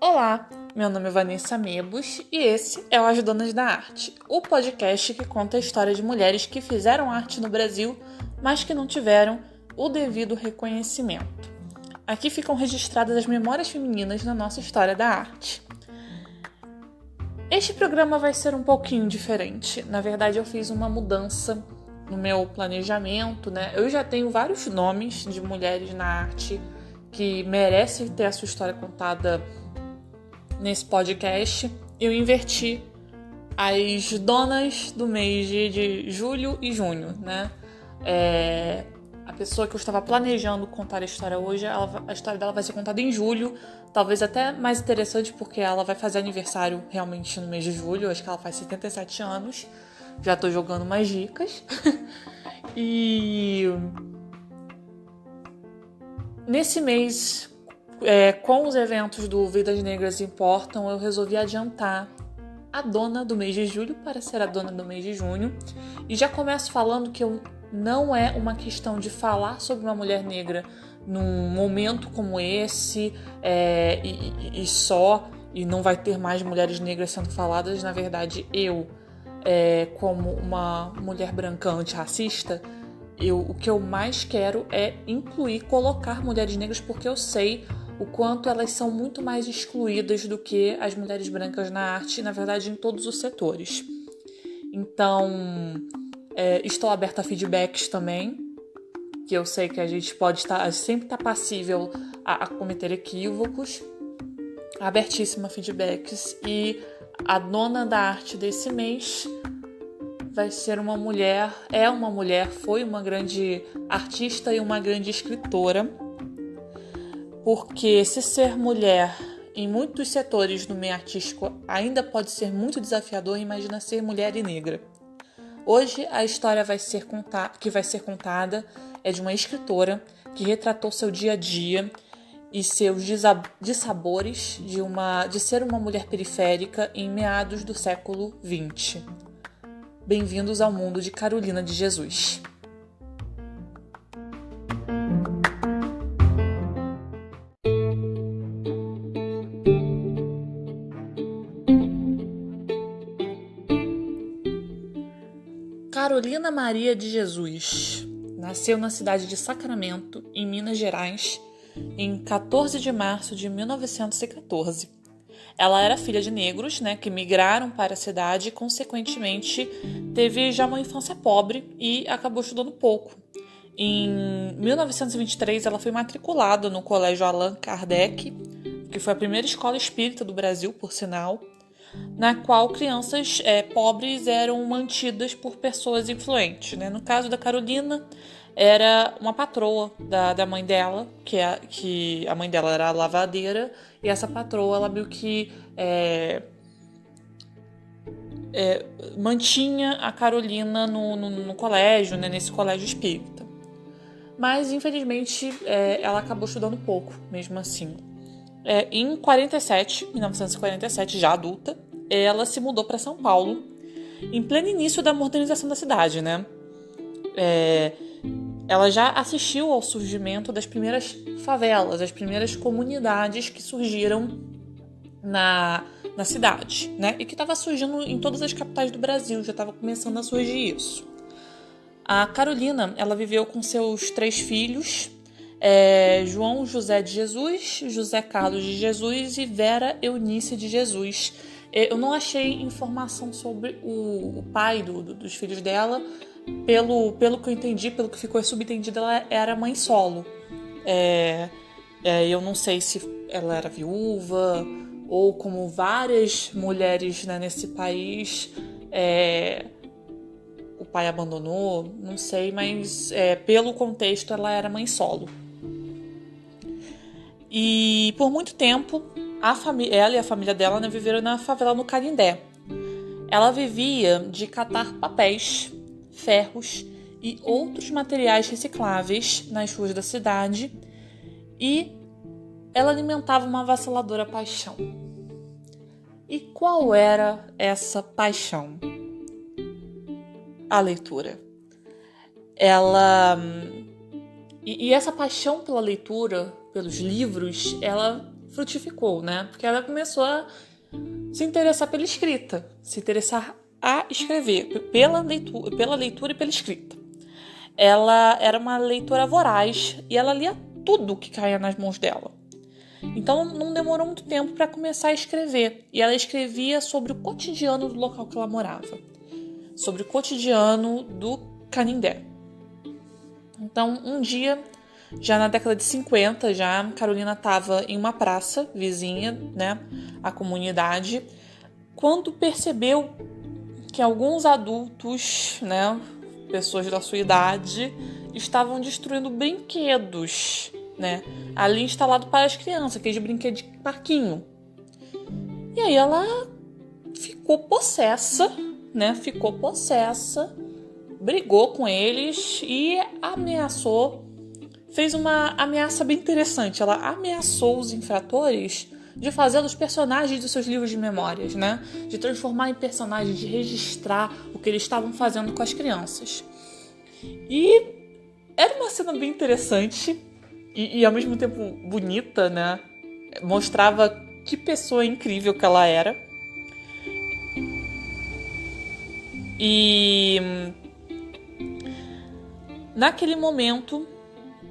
Olá, meu nome é Vanessa Mebos e esse é o As Donas da Arte, o podcast que conta a história de mulheres que fizeram arte no Brasil, mas que não tiveram o devido reconhecimento. Aqui ficam registradas as memórias femininas na nossa história da arte. Este programa vai ser um pouquinho diferente. Na verdade, eu fiz uma mudança no meu planejamento, né? Eu já tenho vários nomes de mulheres na arte que merecem ter a sua história contada nesse podcast. Eu inverti as donas do mês de julho e junho, né? A pessoa que eu estava planejando contar a história hoje, a história dela vai ser contada em julho, talvez até mais interessante porque ela vai fazer aniversário realmente no mês de julho, acho que ela faz 77 anos, já tô jogando mais dicas. E nesse mês, com os eventos do Vidas Negras Importam, eu resolvi adiantar a dona do mês de julho para ser a dona do mês de junho. E já começo falando que não é uma questão de falar sobre uma mulher negra num momento como esse e não vai ter mais mulheres negras sendo faladas. Na verdade, como uma mulher branca antirracista, o que eu mais quero é colocar mulheres negras, porque eu sei o quanto elas são muito mais excluídas do que as mulheres brancas na arte, na verdade em todos os setores. Então, estou aberta a feedbacks também, que eu sei que a gente pode sempre estar passível a cometer equívocos. Abertíssima a feedbacks. E a dona da arte desse mês vai ser uma mulher, foi uma grande artista e uma grande escritora. Porque se ser mulher em muitos setores do meio artístico ainda pode ser muito desafiador, imagina ser mulher e negra. Hoje a história que vai ser contada é de uma escritora que retratou seu dia a dia e seus dissabores de ser uma mulher periférica em meados do século XX. Bem-vindos ao mundo de Carolina de Jesus. Carolina Maria de Jesus nasceu na cidade de Sacramento, em Minas Gerais, em 14 de março de 1914. Ela era filha de negros, né, que migraram para a cidade e, consequentemente, teve já uma infância pobre e acabou estudando pouco. Em 1923, ela foi matriculada no Colégio Allan Kardec, que foi a primeira escola espírita do Brasil, por sinal, na qual crianças pobres eram mantidas por pessoas influentes, né? No caso da Carolina, era uma patroa da mãe dela, que a mãe dela era lavadeira, e essa patroa, ela meio que mantinha a Carolina no colégio, né? Nesse colégio espírita. Mas, infelizmente, ela acabou estudando pouco, mesmo assim. Em 1947, já adulta, ela se mudou para São Paulo, em pleno início da modernização da cidade, né? Ela já assistiu ao surgimento das primeiras favelas, as primeiras comunidades que surgiram na cidade, né? E que estava surgindo em todas as capitais do Brasil, já estava começando a surgir isso. A Carolina, ela viveu com seus 3 filhos, João José de Jesus, José Carlos de Jesus e Vera Eunice de Jesus. Eu não achei informação sobre o pai dos filhos dela. Pelo que eu entendi, pelo que ficou subentendido, ela era mãe solo. Eu não sei se ela era viúva ou, como várias mulheres, né, nesse país, o pai abandonou, não sei, mas pelo contexto ela era mãe solo. E por muito tempo, ela e a família dela, né, viveram na favela no Canindé. Ela vivia de catar papéis, ferros e outros materiais recicláveis nas ruas da cidade, e ela alimentava uma avassaladora paixão. E qual era essa paixão? A leitura. ela... E essa paixão pela leitura, pelos livros, ela frutificou, né? Porque ela começou a se interessar pela escrita, se interessar a escrever, pela leitura e pela escrita. Ela era uma leitora voraz e ela lia tudo que caía nas mãos dela. Então não demorou muito tempo para começar a escrever. E ela escrevia sobre o cotidiano do local que ela morava, sobre o cotidiano do Canindé. Então, um dia, já na década de 50, Carolina estava em uma praça vizinha, né, à comunidade, quando percebeu que alguns adultos, né, pessoas da sua idade, estavam destruindo brinquedos, né, ali instalado para as crianças, aqueles brinquedos de parquinho. E aí ela ficou possessa, brigou com eles e fez uma ameaça bem interessante. Ela ameaçou os infratores de fazê-los personagens dos seus livros de memórias, né? De transformar em personagens, de registrar o que eles estavam fazendo com as crianças. E era uma cena bem interessante e ao mesmo tempo bonita, né? Mostrava que pessoa incrível que ela era. E naquele momento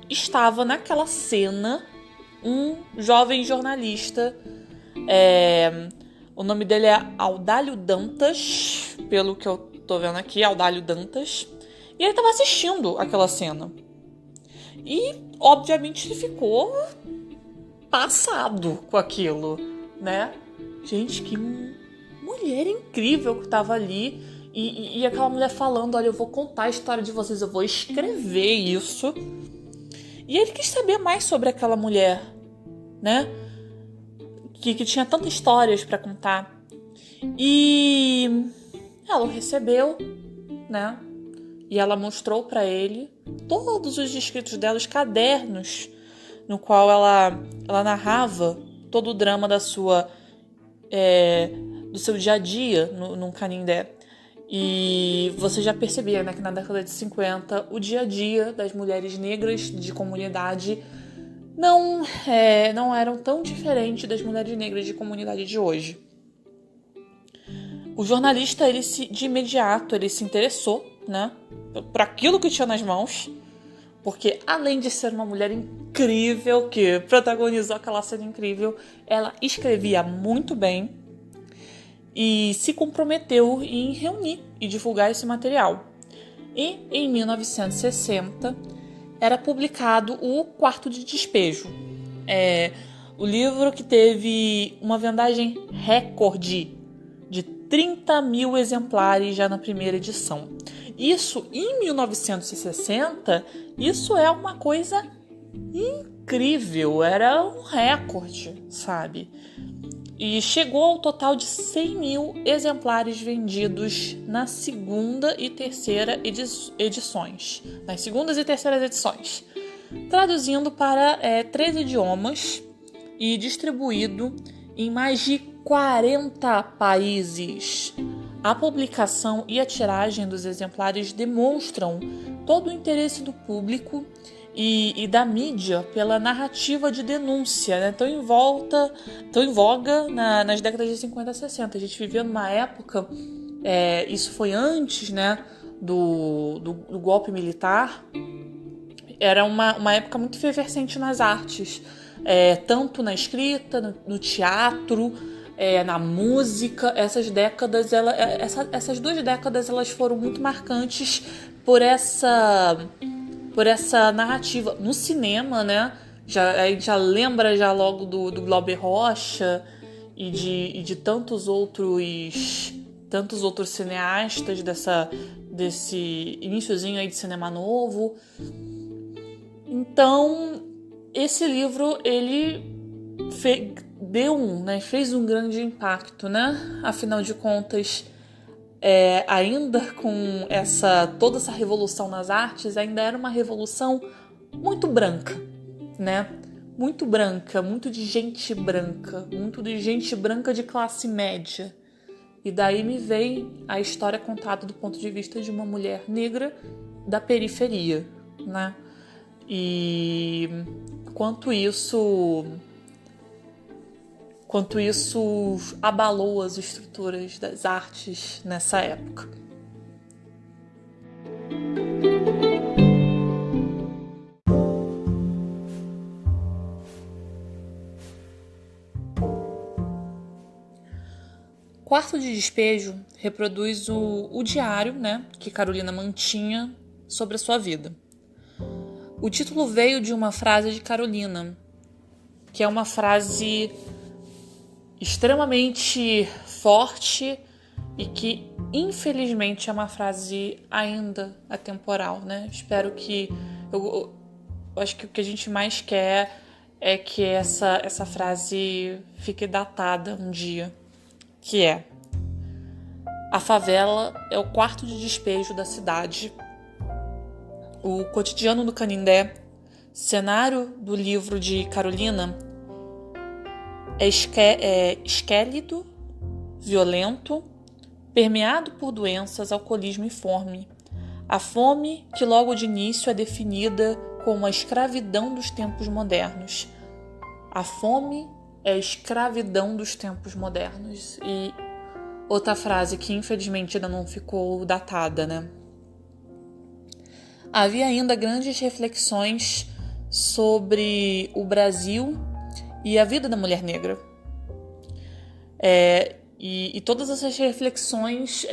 estava naquela cena um jovem jornalista, o nome dele é Audálio Dantas, pelo que eu tô vendo aqui, Audálio Dantas, e ele estava assistindo aquela cena. E, obviamente, ele ficou passado com aquilo, né? Gente, que mulher incrível que estava ali. E aquela mulher falando, olha, eu vou contar a história de vocês, eu vou escrever isso. E ele quis saber mais sobre aquela mulher, né? Que tinha tantas histórias para contar. E ela o recebeu, né? E ela mostrou para ele todos os escritos dela, os cadernos, no qual ela narrava todo o drama do seu dia a dia no Canindé. E você já percebia, né, que na década de 50 o dia a dia das mulheres negras de comunidade não eram tão diferentes das mulheres negras de comunidade de hoje. O jornalista, de imediato, ele se interessou, né, por aquilo que tinha nas mãos, porque além de ser uma mulher incrível que protagonizou aquela cena incrível, ela escrevia muito bem e se comprometeu em reunir e divulgar esse material. E em 1960 era publicado o Quarto de Despejo, o livro que teve uma vendagem recorde de 30 mil exemplares já na primeira edição. Isso em 1960, isso é uma coisa incrível, era um recorde, sabe? E chegou ao total de 100 mil exemplares vendidos na segunda e terceira edições. Nas segundas e terceiras edições. Traduzindo para 3 idiomas e distribuído em mais de 40 países. A publicação e a tiragem dos exemplares demonstram todo o interesse do público e da mídia pela narrativa de denúncia, né? Tão em voga nas décadas de 50 e 60. A gente vivia numa época, isso foi antes, né, do golpe militar, era uma época muito efervescente nas artes, tanto na escrita, no teatro, na música. Essas 2 décadas elas foram muito marcantes por essa narrativa. No cinema, né? A gente já lembra logo do Glauber Rocha e de tantos outros cineastas desse iniciozinho aí de cinema novo. Então, esse livro, ele fez um grande impacto, né? Afinal de contas, ainda com toda essa revolução nas artes, ainda era uma revolução muito branca, né? Muito branca, muito de gente branca de classe média. E daí me veio a história contada do ponto de vista de uma mulher negra da periferia, né? E quanto isso abalou as estruturas das artes nessa época. Quarto de Despejo reproduz o diário, né, que Carolina mantinha sobre a sua vida. O título veio de uma frase de Carolina, que é uma frase extremamente forte e que, infelizmente, é uma frase ainda atemporal, né? Espero que... Eu acho que o que a gente mais quer é que essa frase fique datada um dia, que é: a favela é o quarto de despejo da cidade. O cotidiano do Canindé, cenário do livro de Carolina, é esquélido, violento, permeado por doenças, alcoolismo e fome. A fome que logo de início é definida como a escravidão dos tempos modernos. A fome é a escravidão dos tempos modernos. E outra frase que infelizmente ainda não ficou datada, né? Havia ainda grandes reflexões sobre o Brasil e a vida da mulher negra. E todas essas reflexões...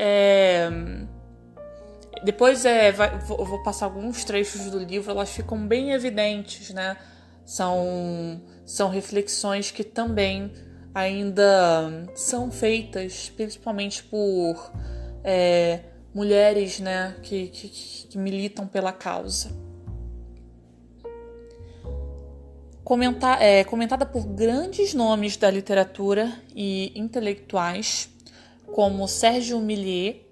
Depois eu vou passar alguns trechos do livro, elas ficam bem evidentes, né? São reflexões que também ainda são feitas, principalmente por mulheres, né, que militam pela causa. Comentada por grandes nomes da literatura e intelectuais, como Sérgio Milliet,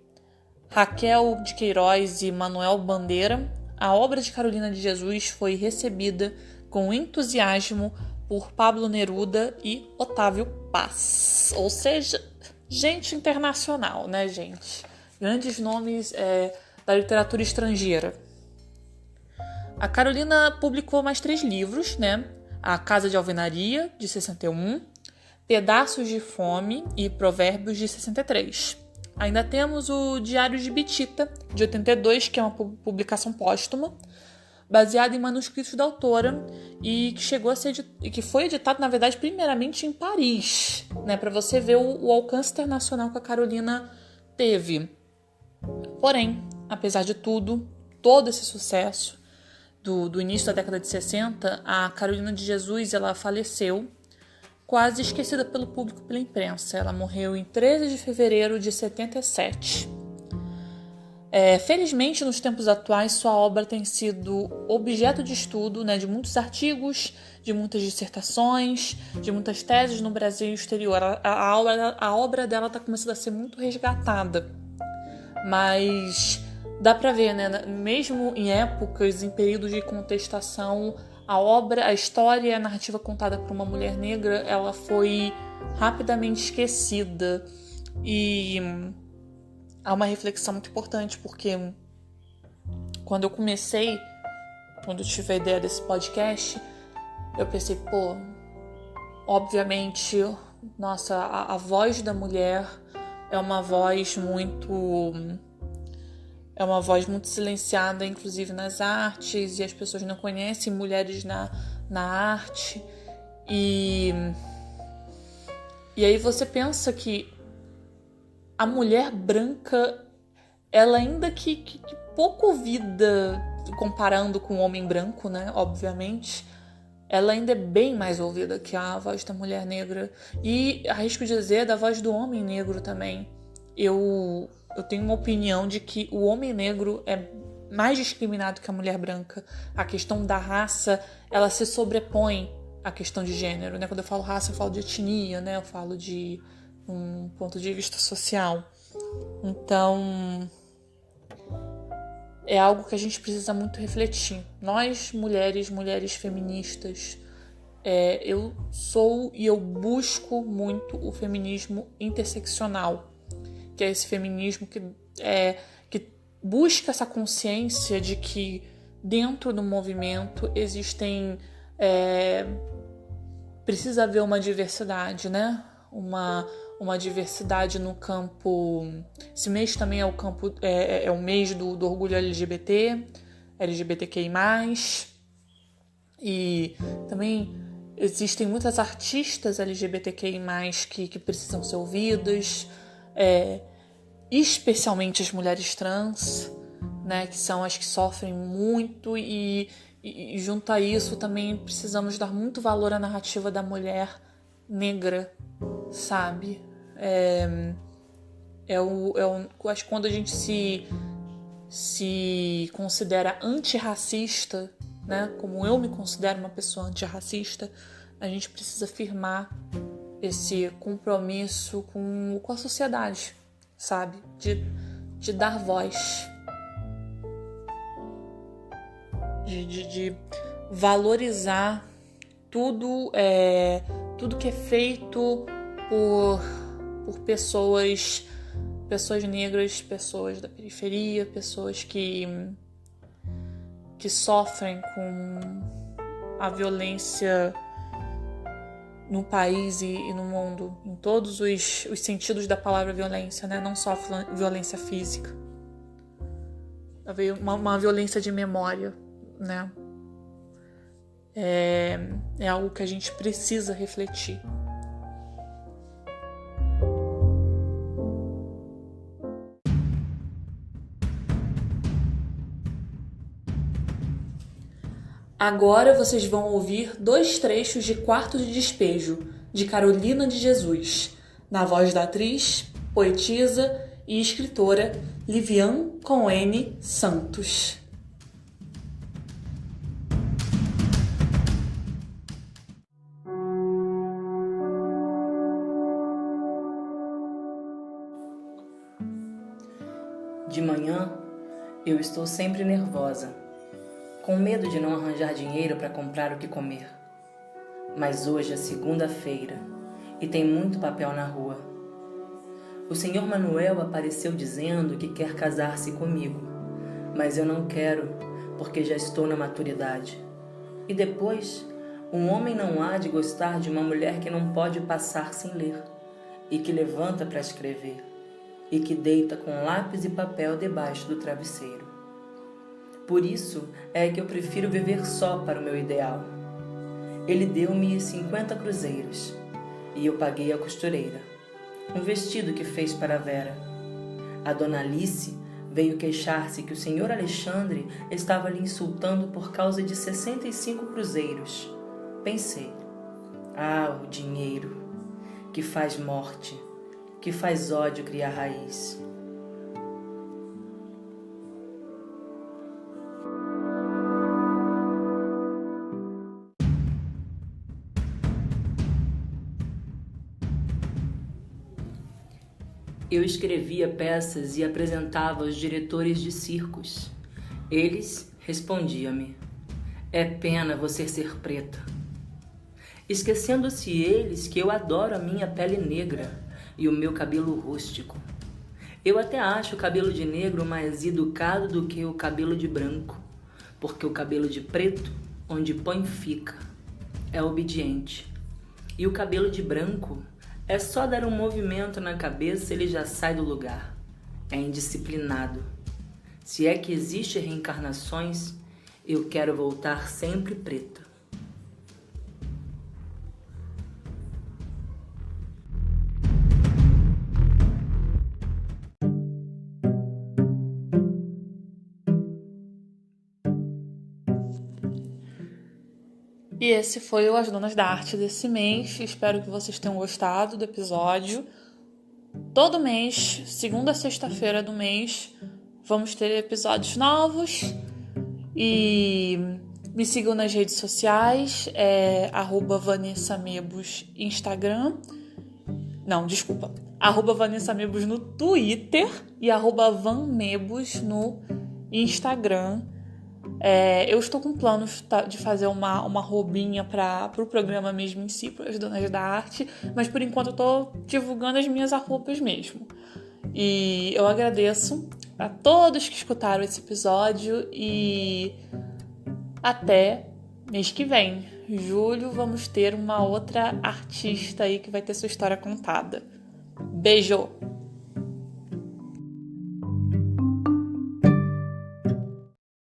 Raquel de Queiroz e Manuel Bandeira, a obra de Carolina de Jesus foi recebida com entusiasmo por Pablo Neruda e Otávio Paz. Ou seja, gente internacional, né, gente? Grandes nomes da literatura estrangeira. A Carolina publicou mais 3 livros, né? A Casa de Alvenaria, de 61, Pedaços de Fome e Provérbios, de 63. Ainda temos o Diário de Bitita, de 82, que é uma publicação póstuma, baseada em manuscritos da autora e que foi editado, na verdade, primeiramente em Paris, né, para você ver o alcance internacional que a Carolina teve. Porém, apesar de tudo, todo esse sucesso do início da década de 60, a Carolina de Jesus ela faleceu, quase esquecida pelo público e pela imprensa. Ela morreu em 13 de fevereiro de 77. Felizmente, nos tempos atuais, sua obra tem sido objeto de estudo, né, de muitos artigos, de muitas dissertações, de muitas teses no Brasil e no exterior. A obra dela está começando a ser muito resgatada. Mas dá para ver, né, mesmo em épocas, em períodos de contestação, a história e a narrativa contada por uma mulher negra, ela foi rapidamente esquecida. E há uma reflexão muito importante, porque quando eu tive a ideia desse podcast, eu pensei, obviamente, nossa, a voz da mulher é uma voz muito silenciada, inclusive nas artes, e as pessoas não conhecem mulheres na arte. E aí você pensa que a mulher branca, ela ainda que pouco ouvida, comparando com o homem branco, né, obviamente, ela ainda é bem mais ouvida que a voz da mulher negra. E arrisco dizer da voz do homem negro também. Eu tenho uma opinião de que o homem negro é mais discriminado que a mulher branca. A questão da raça, ela se sobrepõe à questão de gênero, né? Quando eu falo raça, eu falo de etnia, né? Eu falo de um ponto de vista social. Então, é algo que a gente precisa muito refletir. Nós, mulheres feministas, eu sou e eu busco muito o feminismo interseccional, que é esse feminismo que busca essa consciência de que dentro do movimento existem... precisa haver uma diversidade, né? Uma diversidade no campo... Esse mês também é o mês do orgulho LGBT, LGBTQI+. E também existem muitas artistas LGBTQI+, que precisam ser ouvidas, especialmente as mulheres trans, né, que são as que sofrem muito, e junto a isso também precisamos dar muito valor à narrativa da negra, sabe? Acho que quando a gente se considera antirracista, né, como eu me considero uma pessoa antirracista, a gente precisa firmar esse compromisso com a sociedade, sabe? De dar voz, de valorizar tudo que é feito por pessoas negras, pessoas da periferia, pessoas que sofrem com a violência no país e no mundo, em todos os sentidos da palavra violência, né? Não só violência física. Uma violência de memória, né? É algo que a gente precisa refletir. Agora vocês vão ouvir 2 trechos de Quarto de Despejo, de Carolina de Jesus, na voz da atriz, poetisa e escritora Livian Coene Santos. De manhã, eu estou sempre nervosa, com medo de não arranjar dinheiro para comprar o que comer. Mas hoje é segunda-feira e tem muito papel na rua. O senhor Manuel apareceu dizendo que quer casar-se comigo, mas eu não quero, porque já estou na maturidade. E depois, um homem não há de gostar de uma mulher que não pode passar sem ler, e que levanta para escrever, e que deita com lápis e papel debaixo do travesseiro. Por isso é que eu prefiro viver só para o meu ideal. Ele deu-me 50 cruzeiros e eu paguei a costureira um vestido que fez para a Vera. A dona Alice veio queixar-se que o senhor Alexandre estava lhe insultando por causa de 65 cruzeiros. Pensei, o dinheiro, que faz morte, que faz ódio criar raiz. Eu escrevia peças e apresentava aos diretores de circos. Eles respondiam-me: é pena você ser preta. Esquecendo-se eles que eu adoro a minha pele negra e o meu cabelo rústico. Eu até acho o cabelo de negro mais educado do que o cabelo de branco, porque o cabelo de preto, onde põe fica, é obediente. E o cabelo de branco é só dar um movimento na cabeça, ele já sai do lugar. É indisciplinado. Se é que existe reencarnações, eu quero voltar sempre preta. E esse foi o As Donas da Arte desse mês. Espero que vocês tenham gostado do episódio. Todo mês, segunda a sexta-feira do mês, vamos ter episódios novos. E me sigam nas redes sociais, @VanessaMebos Instagram. Não, desculpa. @VanessaMebos no Twitter e @VanMebos no Instagram. Eu estou com planos de fazer uma roubinha para o programa mesmo em si, para as Donas da Arte, mas por enquanto eu estou divulgando as minhas arropas mesmo. E eu agradeço a todos que escutaram esse episódio e até mês que vem. Julho, vamos ter uma outra artista aí que vai ter sua história contada. Beijo!